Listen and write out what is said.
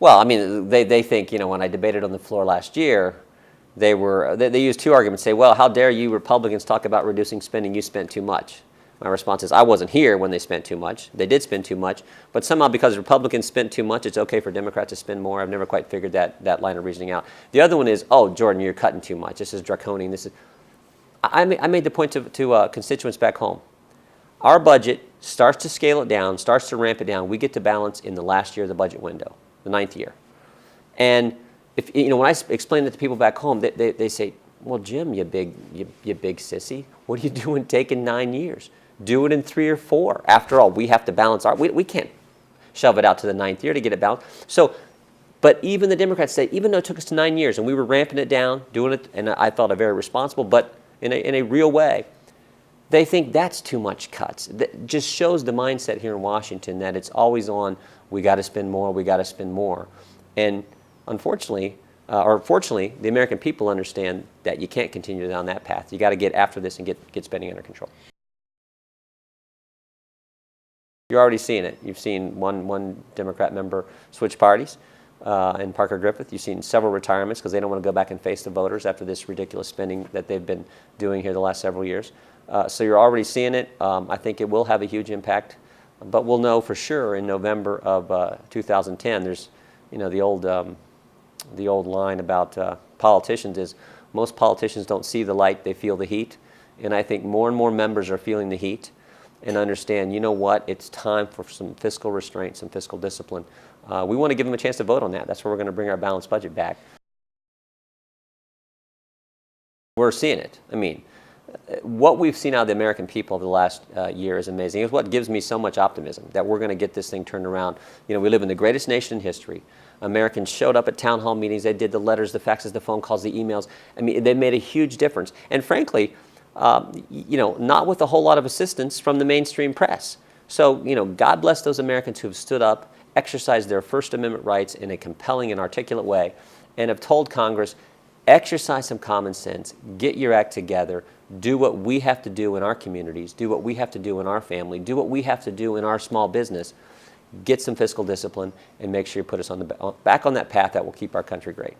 Well, I mean, they think, when I debated on the floor last year, they used two arguments. Say, well, how dare you Republicans talk about reducing spending? You spent too much. My response is, I wasn't here when they spent too much. They did spend too much, but somehow because Republicans spent too much, it's okay for Democrats to spend more. I've never quite figured that line of reasoning out. The other one is, oh, Jordan, you're cutting too much. This is draconian. This is. I made the point to constituents back home. Our budget starts to scale it down, starts to ramp it down. We get to balance in the last year of the budget window, the 9th year. And if when I explain it to people back home, they say, well, Jim, you big sissy, what are you doing taking 9 years? Do it in 3 or 4. After all, we have to balance we can't shove it out to the 9th year to get it balanced. So, but even the Democrats say, even though it took us to 9 years and we were ramping it down, doing it, and I thought a very responsible, but in a real way, they think that's too much cuts. That just shows the mindset here in Washington that it's always on, we got to spend more, we got to spend more. And unfortunately, or fortunately, the American people understand that you can't continue down that path. You got to get after this and get spending under control. You're already seeing it. You've seen one Democrat member switch parties in Parker Griffith. You've seen several retirements because they don't want to go back and face the voters after this ridiculous spending that they've been doing here the last several years. So you're already seeing it. I think it will have a huge impact, but we'll know for sure in November of 2010. There's, the old line about politicians is most politicians don't see the light, they feel the heat. And I think more and more members are feeling the heat and understand, what, it's time for some fiscal restraint, some fiscal discipline. We want to give them a chance to vote on that. That's where we're going to bring our balanced budget back. We're seeing it. I mean, what we've seen out of the American people over the last year is amazing. It's what gives me so much optimism that we're going to get this thing turned around. We live in the greatest nation in history. Americans showed up at town hall meetings. They did the letters, the faxes, the phone calls, the emails. I mean, they made a huge difference. And frankly, not with a whole lot of assistance from the mainstream press. So, God bless those Americans who have stood up, exercised their First Amendment rights in a compelling and articulate way, and have told Congress, exercise some common sense, get your act together, do what we have to do in our communities, do what we have to do in our family, do what we have to do in our small business, get some fiscal discipline, and make sure you put us back on that path that will keep our country great.